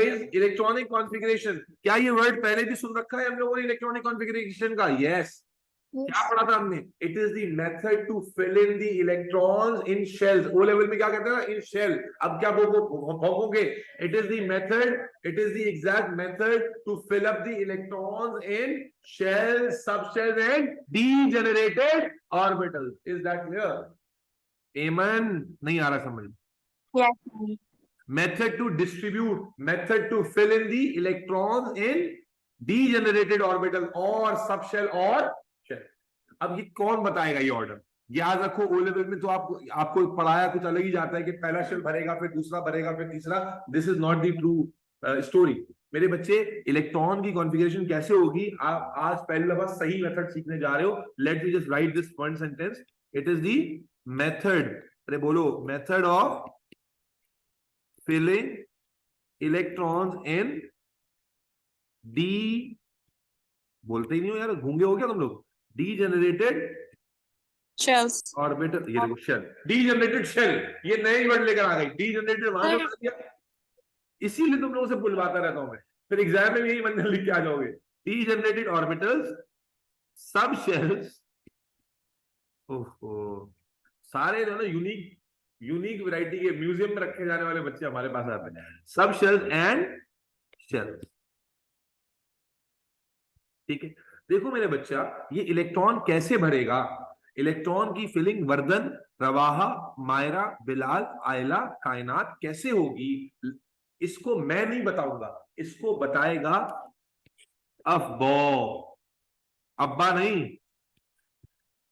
Guys electronic configuration, क्या ये word पहले भी सुन रखा है हम लोगों ने इलेक्ट्रॉनिक कॉन्फ़िगरेशन का? यस। क्या पढ़ा था हमने? It is the method to fill in the electrons in shells. O level में क्या कहते हैं? In shell. अब क्या भोगोगे? It is the method, it is the exact method to fill up the electrons in shells, sub shells and degenerated orbitals. Is that clear? एमन नहीं आ रहा समझ? Yes. Method to distribute, method to fill in the electrons in degenerated orbital or subshell or shell. अब ये कौन बताएगा ये order? याद रखो ओ लेवल में तो आपको पढ़ाया कुछ अलग ही जाता है कि पहला शेल भरेगा, फिर दूसरा भरेगा, फिर तीसरा। This is not the true story मेरे बच्चे। इलेक्ट्रॉन की कॉन्फ़िगरेशन कैसे होगी, आप आज पहली दफा सही मेथड सीखने जा रहे हो। Let me just right this one sentence. It is the method, अरे बोलो, method of filling electrons in d, बोलते ही नहीं हो यार, गूंगे हो क्या तुम लोग? Degenerated Shells. ऑर्बिटल, ये देखो शेल, डीजेनरेटेड शेल, ये नए वर्ड लेकर आ गई। डीजेनरेटेड वहां से बता दिया, इसीलिए तुम लोगों से बुलवाता रहता हूं मैं, फिर एग्जाम में यही बंधन लिख के आ जाओगे। डीजेनरेटेड ऑर्बिटल्स, सब शेल्स, ओहो, सारे जो ना यूनिक वैरायटी के म्यूजियम में रखे जाने वाले बच्चे हमारे पास आते हैं। सब शेल्स एंड शेल्स, ठीक है। देखो मेरे बच्चा, ये इलेक्ट्रॉन कैसे भरेगा? इलेक्ट्रॉन की फिलिंग वर्धन, रवाहा, मायरा, बिलाल, आयला, कायनात कैसे होगी? इसको मैं नहीं बताऊंगा, इसको बताएगा अफबॉ। अब्बा नहीं,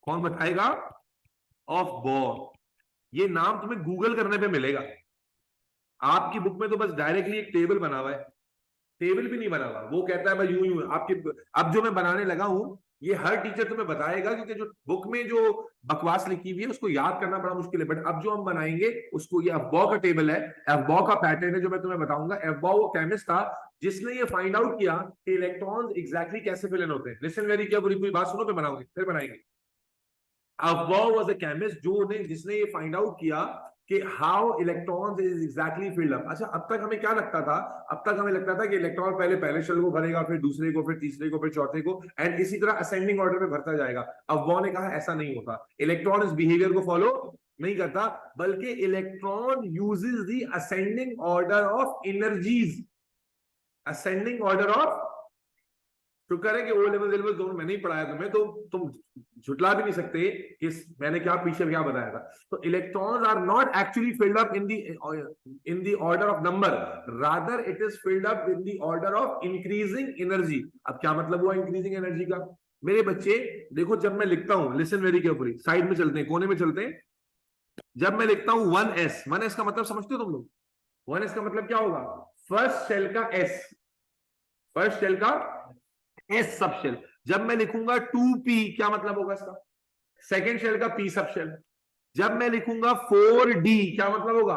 कौन बताएगा? अफबॉ। ये नाम तुम्हें गूगल करने पे मिलेगा। आपकी बुक में तो बस डायरेक्टली एक टेबल बना हुआ है, टेबल भी नहीं बना हुआ। वो कहता है भाई यूं यूं आपके, अब जो मैं बनाने लगा हूं ये हर टीचर तुम्हें बताएगा, क्योंकि जो बुक में जो बकवास लिखी हुई है उसको याद करना बड़ा मुश्किल है। बट अब जो हम बनाएंगे उसको, ये अफबॉ का टेबल है, अफबॉ का पैटर्न है जो मैं तुम्हें बताऊंगा। अफबॉ वो केमिस्ट था जिसने ये फाइंड आउट किया कि इलेक्ट्रॉन्स एग्जैक्टली कैसे फिल इन होते हैं। लिसन वेरी क्या, पूरी बात सुनो फिर बनाओगे, फिर बनाएंगे। अफबॉ वाज अ केमिस्ट जिसने ये फाइंड आउट किया कि how electrons is exactly filled up. अच्छा, अब तक हमें क्या लगता था? अब तक हमें लगता था कि इलेक्ट्रॉन पहले शेल को भरेगा, फिर दूसरे को, फिर तीसरे को, फिर चौथे को, एंड इसी तरह असेंडिंग ऑर्डर में भरता जाएगा। अफबॉ ने कहा ऐसा नहीं होता, इलेक्ट्रॉन इस बिहेवियर को फॉलो नहीं करता, बल्कि electron uses the ascending order of energies. Ascending order of, शुक्र है कि ओ लेवल दोनों मैंने ही पढ़ाया तुम्हें, तो तुम झुटला भी नहीं सकते कि मैंने क्या पीछे क्या बताया था। तो electrons are not actually filled up in the order of number, rather it is filled up in the order of increasing energy. अब क्या मतलब हुआ इंक्रीजिंग एनर्जी का? मेरे बच्चे देखो, जब मैं लिखता हूं, लिसन वेरी केयरफुली, साइड में चलते हैं, कोने में चलते हैं। जब मैं लिखता हूं 1s, 1s का मतलब समझते हो तुम लोग? 1s का मतलब क्या होगा? फर्स्ट शेल का s, फर्स्ट शेल का एस सब शेल। जब मैं लिखूंगा 2p, क्या मतलब होगा इसका? सेकेंड शेल का p सब शेल। जब मैं लिखूंगा 4d, क्या मतलब होगा?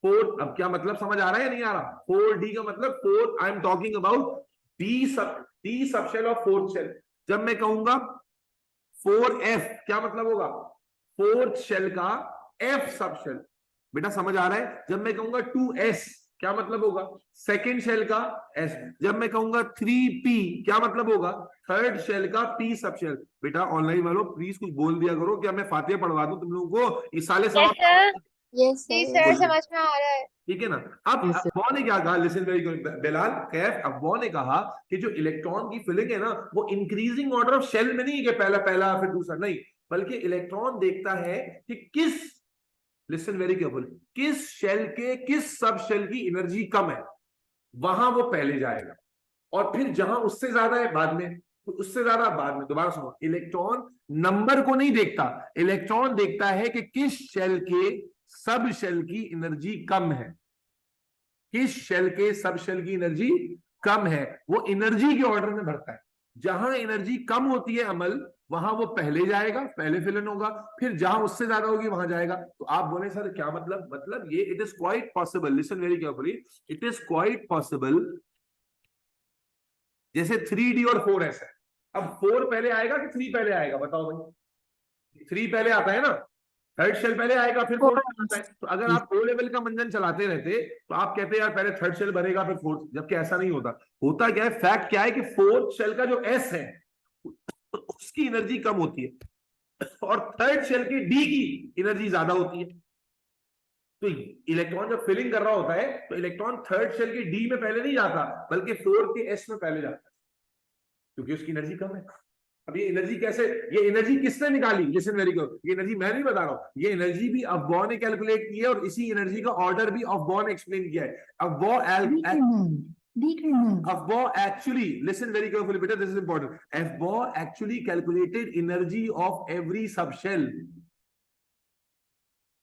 4, अब क्या मतलब समझ आ रहा है या नहीं आ रहा? 4d का मतलब 4, I am talking about d sub shell और फोर्थ शेल। जब मैं कहूंगा 4f, क्या मतलब होगा? फोर्थ शेल का f सब शेल। बेटा समझ आ रहा है? जब मैं कहूंगा 2s, क्या मतलब होगा? सेकेंड शेल का एस। जब मैं कहूंगा 3p, क्या मतलब होगा? थर्ड शेल का p सब शेल। बेटा ऑनलाइन वालों प्लीज कुछ बोल दिया करो, क्या मैं फातिहा पढ़वा दूं तुम लोगों को? इस साले सवाल Yes, जी sir. सर, समझ में आ रहा है। ठीक है ना? अब Yes, sir. अफवाह ने क्या कहा? Listen very good Bilal Kaif. अफवाह ने कहा कि जो इलेक्ट्रॉन की फिलिंग है ना, वो इंक्रीजिंग ऑर्डर ऑफ शेल में नहीं है कि पहला पहला फिर दूसरा, नहीं, बल्कि इलेक्ट्रॉन देखता है कि किस, लिसन वेरी केयरफुल, किस शेल के किस सब शेल की एनर्जी कम है, वहां वो पहले जाएगा, और फिर जहां उससे ज्यादा है बाद में, तो उससे ज्यादा बाद में। दोबारा सुनो, इलेक्ट्रॉन नंबर को नहीं देखता, इलेक्ट्रॉन देखता है कि किस शेल के सब शेल की एनर्जी कम है, किस शेल के सब शेल की एनर्जी कम है, वो एनर्जी के ऑर्डर में भरता है। जहां एनर्जी कम होती है अमल, वहां वो पहले जाएगा, पहले फिल इन होगा, फिर जहां उससे ज्यादा होगी वहां जाएगा। तो आप बोले सर क्या मतलब? मतलब ये, it is quite possible, listen very carefully, it is quite possible, जैसे 3d और 4s है। अब 4 पहले आएगा कि 3 पहले आएगा? बताओ भाई, 3 पहले आता है ना, थर्ड शेल पहले आएगा फिर फोर्थ आता है। तो अगर आप ओ लेवल का मंजन चलाते रहते तो आप कहते यार पहले थर्ड शेल भरेगा फिर फोर्थ, जबकि ऐसा नहीं होता। होता क्या है, फैक्ट क्या है कि फोर्थ शेल का जो एस है उसकी एनर्जी कम होती है और थर्ड शेल की डी की एनर्जी ज्यादा होती है। तो इलेक्ट्रॉन जब फिलिंग कर रहा होता है तो इलेक्ट्रॉन थर्ड शेल की डी में पहले नहीं जाता बल्कि फोर्थ के एस में पहले जाता है, क्योंकि उसकी एनर्जी कम है। अब ये एनर्जी कैसे, ये एनर्जी किसने निकाली, लिसन वेरी गुड, ये एनर्जी मैं नहीं बता रहा हूं, ये एनर्जी भी अफबॉ ने कैलकुलेट की है और इसी एनर्जी का ऑर्डर भी अफबॉ ने एक्सप्लेन किया है। अफबॉ actually, listen very carefully बेटा, this is important. अफबॉ actually calculated energy of every subshell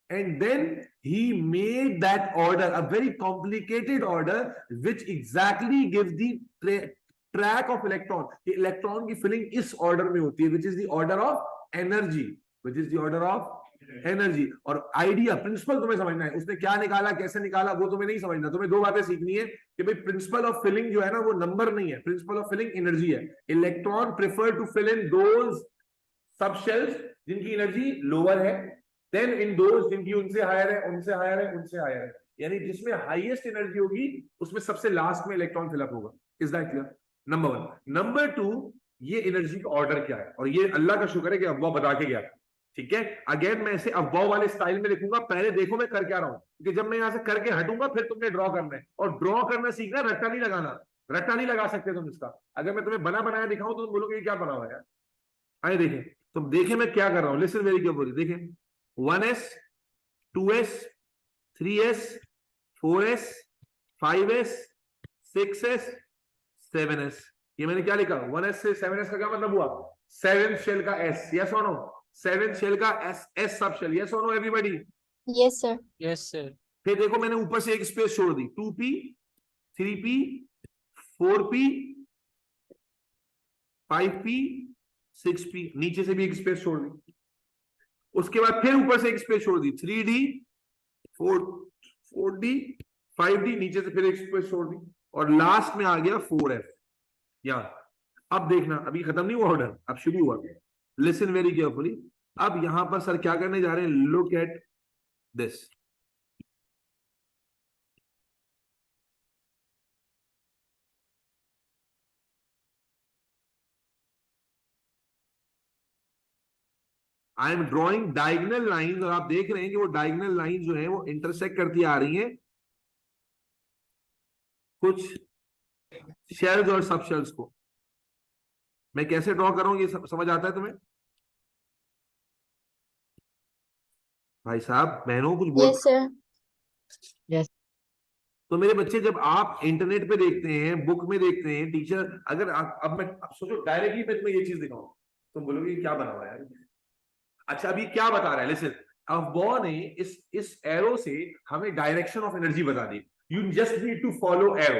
and then he made that order, a very complicated order which exactly gives the track of electron. Electron की filling इस order में होती है, which is the order of energy, which is the order of energy. और idea, principal तुम्हें समझना है, उसने क्या निकाला कैसे निकाला वो तुम्हें नहीं समझना, तुम्हें दो बातें सीखनी है कि भाई प्रिंसिपल ऑफ फिलिंग जो है ना वो नंबर नहीं है, प्रिंसिपल ऑफ फिलिंग एनर्जी है। Electron prefer to fill in those sub shells जिनकी एनर्जी लोअर है, देन इन दोज जिनकी उनसे हायर है, उनसे हायर है, उनसे हायर है, यानी जिसमें हाईएस्ट एनर्जी होगी उसमें सबसे लास्ट में इलेक्ट्रॉन फिलअप होगा। Is that clear? Number one. Number two, ये एनर्जी का ऑर्डर क्या है, और ये अल्लाह का शुक्र है कि अब्बा बता के गया, ठीक है। अगेन मैं इसे अब्बा वाले स्टाइल में लिखूंगा, पहले देखो मैं कर क्या रहा हूं, क्योंकि जब मैं यहां से करके हटूंगा फिर तुमने ड्रॉ करना है, और ड्रॉ करना सीखना, रट्टा नहीं लगाना, रट्टा नहीं लगा सकते तुम इसका। अगर मैं तुम्हें बना बनाया दिखाऊं तो तुम बोलोगे क्या बना हुआ है यार। आइए देखें, तुम देखें मैं क्या कर रहा हूं, लिसन वेरी केयरफुली, देखें 1s 2s 3s 4s 5s 6s 7s, ये मैंने क्या लिखा, 1s से 7s का क्या मतलब हुआ, 7th शेल का s, यस और नो, 7th शेल का s सब शेल, यस और no everybody? Yes, sir. Yes, sir. फिर देखो मैंने ऊपर से एक स्पेस छोड़ दी, 2p 3p 4p 5p 6p, नीचे से भी एक स्पेस छोड़ दी, उसके बाद फिर ऊपर से एक स्पेस छोड़ दी, 3d 4d 5d, नीचे से फिर एक स्पेस छोड़ दी, और लास्ट में आ गया 4f यहां। अब देखना, अभी खत्म नहीं हुआ ऑर्डर, अब शुरू हुआ, लिसन वेरी केयरफुली। अब यहां पर सर क्या करने जा रहे हैं, look at this, I am drawing diagonal line, और आप देख रहे हैं कि वो डायगोनल लाइन जो है वो इंटरसेक्ट करती आ रही है कुछ शेल्स और सब शेल्स को। मैं कैसे ड्रॉ करूं ये समझ आता है तुम्हें भाई साहब, बहनों कुछ बोल? Yes, sir. Yes. तो मेरे बच्चे, जब आप इंटरनेट पे देखते हैं, बुक में देखते हैं, टीचर अगर अब मैं अब सोचो डायरेक्टली मैं तुम्हें ये चीज दिखाऊं, तुम बोलोगे क्या बना हुआ है यार। अच्छा अभी क्या बता रहा है, लिसन, अफबॉ ने इस एरो से हमें डायरेक्शन ऑफ एनर्जी बता दी। You just need to follow arrow,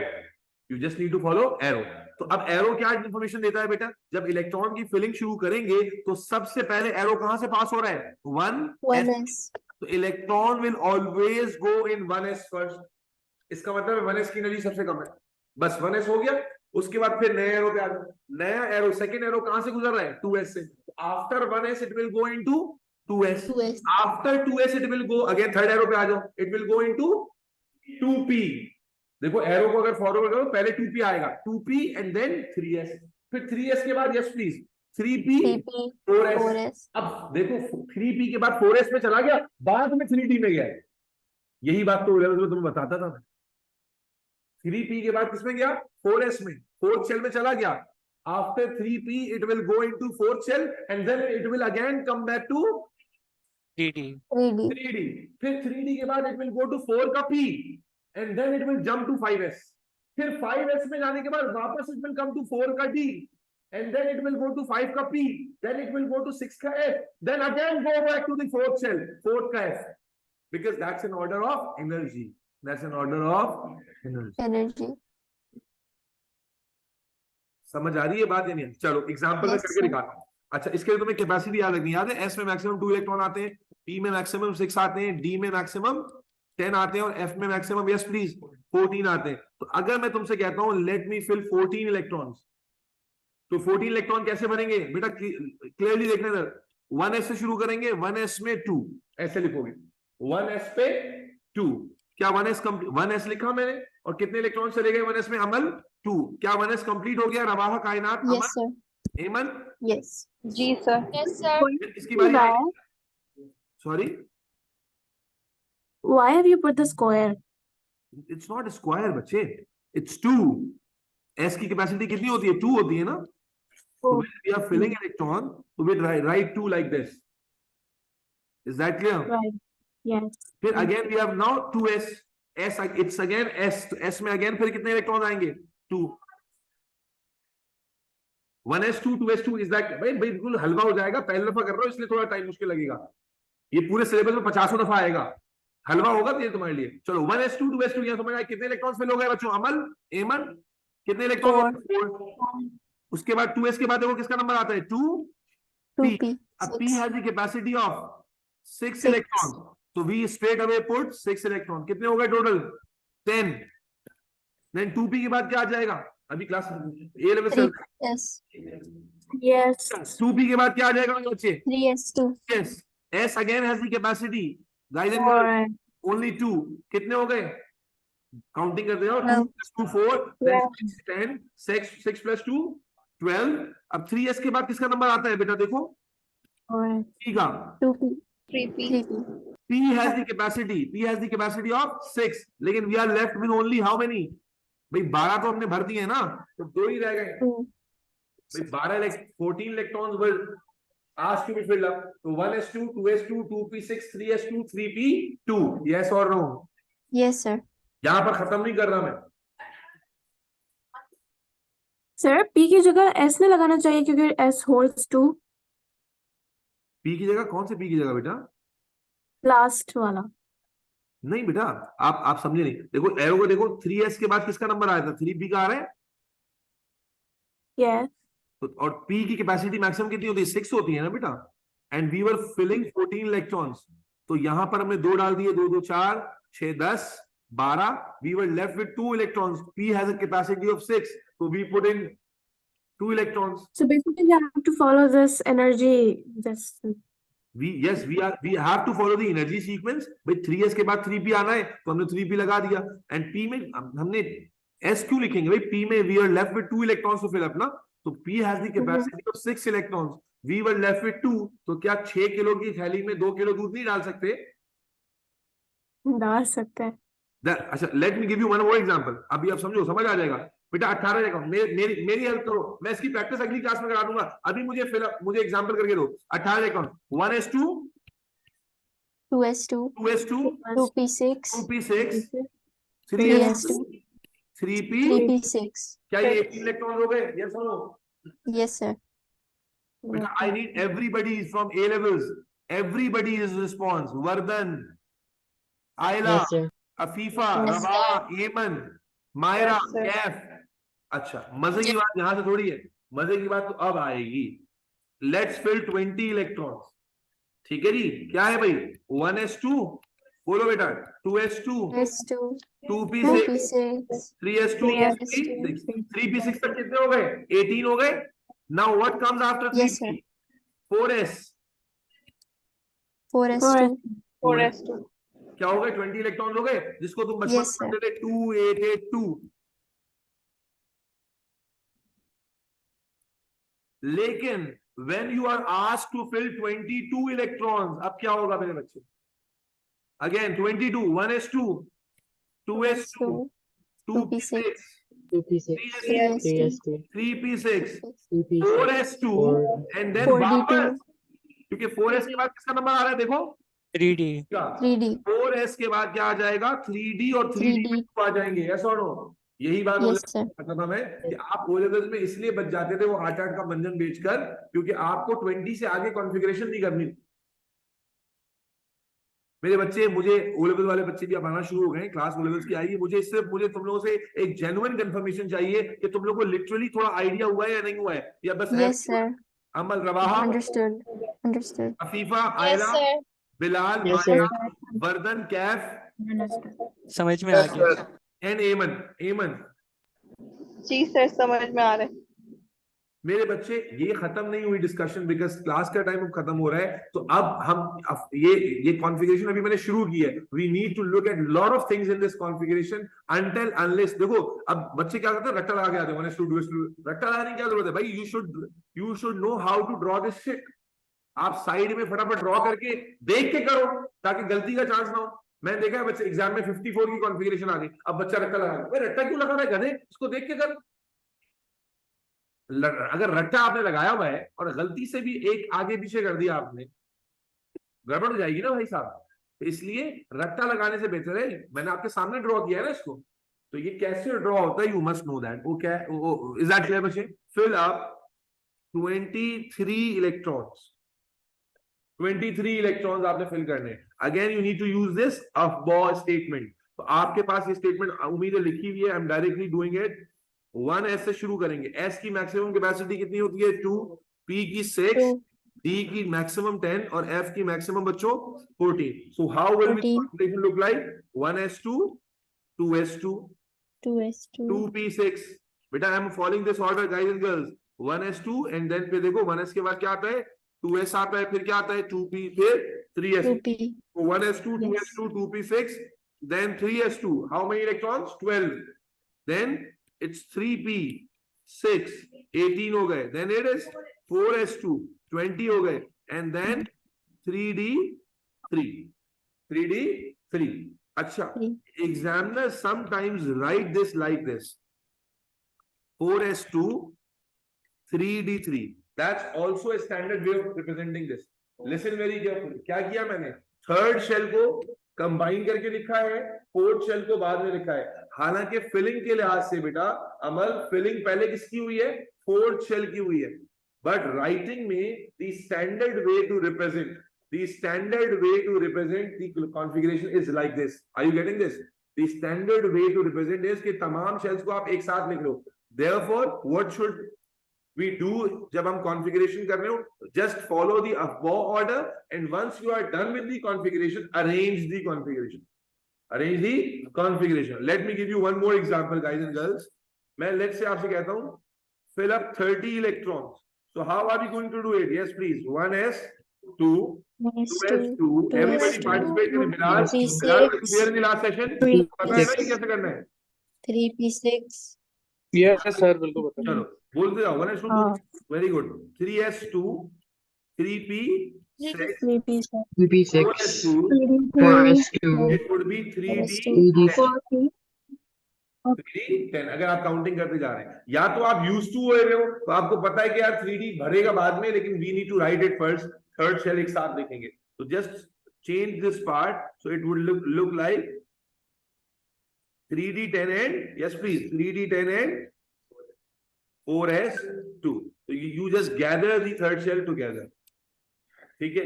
you just need to follow arrow. तो अब एरो क्या इंफॉर्मेशन देता है बेटा, जब इलेक्ट्रॉन की फिलिंग शुरू करेंगे तो सबसे पहले एरो कहां से पास हो रहा है, 1s, तो electron will always go in 1s first, इसका मतलब 1s की एनर्जी सबसे कम है, बस 1s हो गया। उसके बाद फिर नए एरो पे आ जाओ, नया एरो, सेकंड एरो कहां से गुजर रहा है, 2s से, after 1s it will go into 2s, after 2s it will go again, third arrow पे आ जाओ, it will go into 2p। देखो एरो को अगर फॉरवर्ड करो पहले 2p आएगा, 2p एंड देन 3s, फिर 3s के बाद यस प्लीज 3p 4s। अब देखो 3p के बाद 4s में चला गया, बाद में 3d में गया, यही बात तो तुम्हें बताता था। 3p के बाद किसमें गया, 4s में, फोर्थ शेल में चला गया, after 3p it will go into fourth shell and then it will again come back to 3D. 3d, फिर 3d के बाद इट विल गो टू 4 का p and then it will jump to 5s, फिर 5s में जाने के बाद वापस इट विल कम टू 4 का d and then it will go to 5 का p, then it will go to 6 का f, then again go back to the fourth shell, fourth का f, because that's an order of energy, that's an order of energy। समझ आ रही है बात या नहीं? चलो एग्जांपल में करके दिखाता हूं। अच्छा इसके लिए तुम्हें कैपेसिटी याद रखनी, याद है, s में मैक्सिमम 2 इलेक्ट्रॉन आते हैं, p में मैक्सिमम 6 आते हैं, d में मैक्सिमम 10 आते हैं, और f में मैक्सिमम, यस प्लीज, 14 आते हैं। तो अगर मैं तुमसे कहता हूं लेट मी फिल 14 इलेक्ट्रॉन्स, तो 14 इलेक्ट्रॉन कैसे बनेंगे बेटा, क्लियरली देखने दर, 1s से शुरू करेंगे, 1s में 2 ऐसे लिखोगे, 1s पे 2। क्या 1s कंप्लीट, 1s लिखा मैंने, और कितने इलेक्ट्रॉन चले गए 1s में? अमल 2। क्या 1s कंप्लीट हो गया? रवाहा, कायनात, Yes, अमल, sir. एमन। Yes. जी sir. Yes, sir. इसकी बारी Why? Sorry, Why have you put the square? It's not square बच्चे, इट्स 2। s की कैपेसिटी कितनी होती है? 2 होती है ना। So Oh, when we are filling electron, so we write 2 like this. Is that clear? right. Yes. फिर again we have now 2s, s it's again s, तो s में again फिर कितने इलेक्ट्रॉन आएंगे? 2। 1s2 2s2 इज दैट भाई बिल्कुल हलवा हो जाएगा, पहली दफा कर रहा हूं इसलिए थोड़ा टाइम मुश्किल लगेगा, ये पूरे सिलेबस में 50 दफा आएगा, हलवा होगा तो ये तुम्हारे लिए। चलो 1s2 2s2 यहां समझ आए, कितने इलेक्ट्रॉन फिल हो गए बच्चों? अमल, एमन, कितने इलेक्ट्रॉन? 4। उसके बाद 2s के बाद देखो किसका नंबर आता है? 2 p। 2p. अब p has the capacity of 6 Six. electrons, so we straight away put 6 electron। कितने हो गए टोटल? 10। then 2p के बाद क्या आ जाएगा? अभी क्लास ए लेवल से 3s. Yes. 2p के बाद क्या आ जाएगा मेरे बच्चे? 3s2. yes, s again has the capacity, guys and All girls, right. only 2। कितने हो गए? काउंटिंग करते जाओ, 2 Twelve. plus 2 4, then Yeah. 6 10, 6 plus 2 12। अब 3s के बाद किसका नंबर आता है बेटा? देखो All right. p का, 2p. 3p. P has the capacity of 6, लेकिन we are left with only how many? भाई 12 तो हमने भर दिए ना, तो 2 ही रह गए। 2. भाई 14 electrons were asked to be filled up, तो 1s2 2s2 2p6 3s2 3p2, yes or no? Yes, sir. यहां पर खत्म नहीं कर रहा मैं, Sir, P की जगह S ने लगाना चाहिए क्योंकि S holds 2. P की जगह, कौन से P की जगह बेटा? Last वाला. नहीं बेटा, आप समझे नहीं, देखो एरो को देखो, 3s के बाद किसका नंबर आया था? 3p का आ रहा है, Yes. तो और p की कैपेसिटी मैक्सिमम कितनी होती है? 6 होती है ना बेटा, and we were filling 14 electrons, तो यहां पर हमने 2 डाल दिए, 2 2 4 6 10 12, we were left with 2 electrons, p has a capacity of 6, so we put in 2 electrons। So basically, you have to follow this energy. This. we have to follow the energy sequence। भाई 3s के बाद 3p आना है तो हमने 3p लगा दिया, and p में हमने s क्यों लिखेंगे भाई? p में we are left with 2 electrons to fill up ना, तो p has the capacity of 6 electrons, we were left with 2, तो क्या 6 किलो की थैली में 2 किलो दूध नहीं डाल सकते? डाल सकते हैं. अच्छा, let me give you one more example, अभी आप समझो, समझ आ जाएगा बेटा। 18 इलेक्ट्रॉन, मेरी हेल्प करो, मैं इसकी प्रैक्टिस अगली क्लास में करा दूंगा, अभी मुझे एग्जांपल करके दो। 18 electron, 1s2 2s2. 2s2 2p6. 2p6 3s2. 3p, 3p6. क्या ये 18 इलेक्ट्रॉन हो गए? यस और नो? Yes, sir. बेटा I need everybody from A levels, everybody is response. Vardhan, आयला, Yes, sir. अफीफा, Yes, रवा, एमन, मायरा, Yes, sir. कैफ। अच्छा, मजे की बात यहां से थोड़ी है, मजे की बात तो अब आएगी। लेट्स फिल 20 इलेक्ट्रॉन्स, ठीक है जी। क्या है भाई? 1s2, बोलो बेटा, 2s2 s2. 2p6 2p6. 3s2 3s2 3p6 तक कितने हो गए? 18 हो गए। Now what comes after 3p? Yes, sir. 4s 4s2. 4s2. क्या हो गए? 20 इलेक्ट्रॉन हो गए, जिसको तुम बचपन Yes, में sir. पढ़ते थे 2882। लेकिन when you are asked to fill 22 electrons, अब क्या होगा मेरे बच्चे? Again 22, 1s2 2s2 2p6 2p6 3s2 3p6 2p6 4s2 and then 4d2 वापस, क्योंकि 4s के बाद किसका नंबर आ रहा है? देखो 3d 3d 4s के बाद क्या आ जाएगा? 3d और 3d 3d आ जाएंगे, यस और नो? यही बात Yes, sir. मतलब है कि आप ओ लेवल्स में इसलिए बच जाते थे वो 8-8 का मंजन बेचकर, क्योंकि आपको 20 से आगे कॉन्फ़िगरेशन नहीं करनी। मेरे बच्चे, मुझे ओ लेवल वाले बच्चे भी अब आना शुरू हो गए, क्लास ओ लेवल्स की आएगी, मुझे तुम लोगों से एक जेन्युइन कंफर्मेशन चाहिए कि तुम लोगों को लिटरली थोड़ा आइडिया हुआ है या नहीं हुआ है, या बस Yes, sir. अमल, रवाहा, Understood. अफीफा, आयला, बिलाल, Yes, माया, sir. वर्धन, कैफ समझ में आ गया। एंड एमन। जी सर, समझ में आ रहा है। मेरे बच्चे ये खत्म नहीं हुई डिस्कशन, बिकॉज क्लास का टाइम अब खत्म हो रहा है, तो अब ये कॉन्फ़िगरेशन अभी मैंने शुरू की है. We need to look at lot of things in this configuration until unless. देखो अब बच्चे क्या करते हैं, रट्टा लगा के आते हैं, 1 2 रट्टा लगाने की क्या जरूरत है भाई? You should know how to draw this shit. आप साइड में फटाफट ड्रॉ करके देख के करो ताकि गलती का चांस ना हो. मैंने देखा है बच्चे एग्जाम में 54 की कॉन्फ़िगरेशन आ गई, अब बच्चा रट्टा लगा रहा है. रट्टा क्यों लगा रहा है गधे? इसको देख के कर. अगर रट्टा आपने लगाया हुआ है और गलती से भी एक आगे पीछे कर दिया आपने, गड़बड़ हो जाएगी ना भाई साहब. तो इसलिए रट्टा लगाने से बेहतर है, मैंने आपके सामने ड्रॉ किया है ना इसको, तो ये कैसे ड्रॉ होता है, यू मस्ट नो दैट. वो क्या, इज दैट क्लियर बच्चे? Fill up 23 electrons. 23 इलेक्ट्रॉन्स आपने फिल करने. Again you need to use this Aufbau statement. तो आपके पास ये स्टेटमेंट उम्मीद है लिखी हुई है. I am directly doing it. 1s से शुरू करेंगे. s की मैक्सिमम कैपेसिटी कितनी होती है? 2. p की 6, 2. d की मैक्सिमम 10 और f की मैक्सिमम बच्चों 14. So how will the 14. Configuration look like? 1s2, 2s2, 2s2. 2p6. बेटा I am following this order guys and girls. 1s2 and then पे देखो 1s के बाद क्या आता है? 2s आता है, फिर क्या आता है? 2p, फिर 3s. 2p. So 1s2, Yes. 2s2, 2p6, then 3s2. How many electrons? 12. Then it's 3p6, 18 हो गए. Then it is 4s2, 20 हो गए. And then 3d3. 3d3. अच्छा, 3. examiner sometimes write this like this: 4s2, 3d3. That's also a standard way of representing this. Listen very carefully. क्या किया मैंने? Third shell को combine करके लिखा है, फोर्थ शेल को बाद में लिखा है. हालांकि फिलिंग के लिहाज से बेटा अमल, फिलिंग पहले किसकी हुई है? फोर्थ शेल की हुई है. बट राइटिंग में the standard way to represent the configuration is like this. Are you getting this? The standard way to represent is कि तमाम शेल्स को आप एक साथ लिख लो. Therefore what should we do जब हम कॉन्फ़िगरेशन कर रहे हो, just follow the above order, and once you are done with the configuration, arrange the configuration. Let me give you one more example guys and girls. मैं let's say आपसे कहता हूं fill up 30 electrons. So how are we going to do it? Yes please. 1s2, 2s2. Everybody participate in Bilal. Bilal was there in the last session. पता है ना ये कैसे करना है? 3p6. यस सर, बिल्कुल बता. चलो बोलते जाओ. 1s2, very good. 3s2, 3p6, 3p6. 4s2, 4s2. it would be 3d 3d10. 3d10. अगर आप काउंटिंग करते जा रहे हैं, या तो आप यूज टू हो रहे हो तो आपको पता है कि यार 3d भरेगा बाद में, लेकिन we need to write it first. Third shell एक साथ लिखेंगे. तो just change this part so it would look like 3d10 and yes please 3d10 and 4s2. So you just gather the third shell together. ठीक है?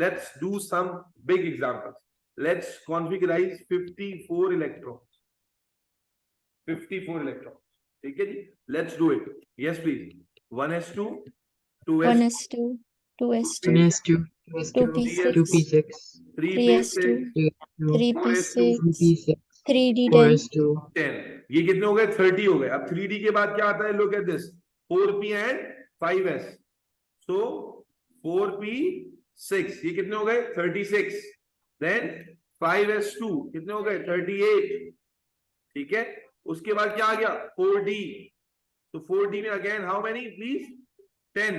Let's do some big examples. Let's configurize 54 electrons. 54 electrons. ठीक है जी? Let's do it. Yes please. 1s2, 2s2, 1s2. 2s2. 1s2, 2p6. 2p6, 3p6, 3p6. 3d10. 4s2. 10. ये कितने हो गए? 30 हो गए. अब 3d के बाद क्या आता है? Look at this. 4p and 5s. So 4p6. ये कितने हो गए? 36. Then 5s2 कितने हो गए? 38. ठीक है? उसके बाद क्या आ गया? 4d. तो 4d में again how many please? 10.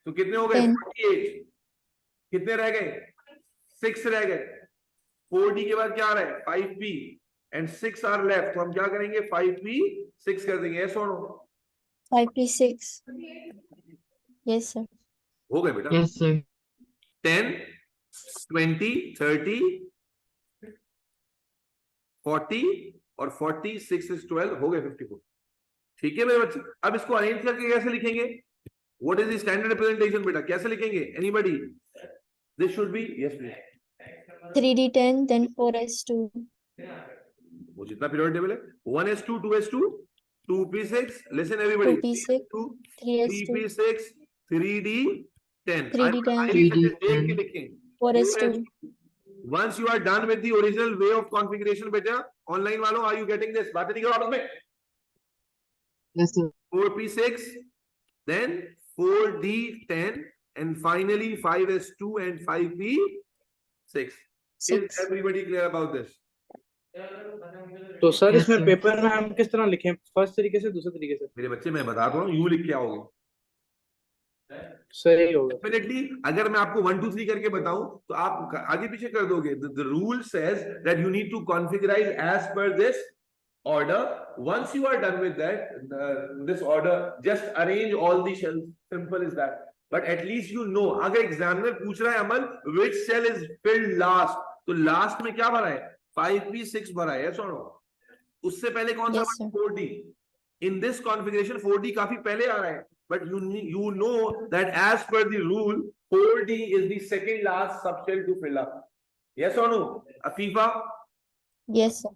तो कितने हो गए? 10. 48. कितने रह गए? 6 रह गए. 4d के बाद क्या आ रहा है? 5p and 6 are left. तो हम क्या करेंगे? 5p6 कर देंगे. yes or no? 5p6. Yes sir. हो गए बेटा. Yes sir. 10, 20, 30, 40 और 46 is 12. हो गए 54. ठीक है मेरे बच्चे? अब इसको अरेंज करके कैसे लिखेंगे? What is the standard representation बेटा? कैसे लिखेंगे? Anybody? This should be yes please. 3d10 then 4s2. वो जितना पीरियड टेबल है. 1s2, 2s2, 2p6. Listen everybody. 2p6, 3s2, 3p6, 3d10. 3d10, देख के लिखें. 4s2. Once you are done with the original way of configuration बेटा, online वालों, are you getting this? बातें नहीं करो आपस में. Yes sir. 4p6, then 4D 10, and finally 5S2 and 5P6. Is 6. everybody clear about this? तो sir Yes, इसमें sir. Paper में हम किस तरह लिखें, फर्स्ट तरीके से दूसरे तरीके से? मेरे बच्चे मैं बता रहा हूँ, यूं लिख के आओगे सही होगा। डेफिनेटली। अगर मैं आपको 1 2 3 करके बताऊं तो आप आगे पीछे कर दोगे। The rule says that you need to configurise as per this order. Once you are done with that, this order, just arrange all the shells. Simple as that. But at least you know, अगर examiner पूछ रहा है अमल which cell is filled last, तो last में क्या भरा है? 5P6 भरा है, yes or no? उससे पहले कौन सा Yes, sir. 4D? In this configuration 4D काफी पहले आ रहा है, but you know that as per the rule 4D is the second last subshell to fill up. Yes or no? Afifa? Yes, sir.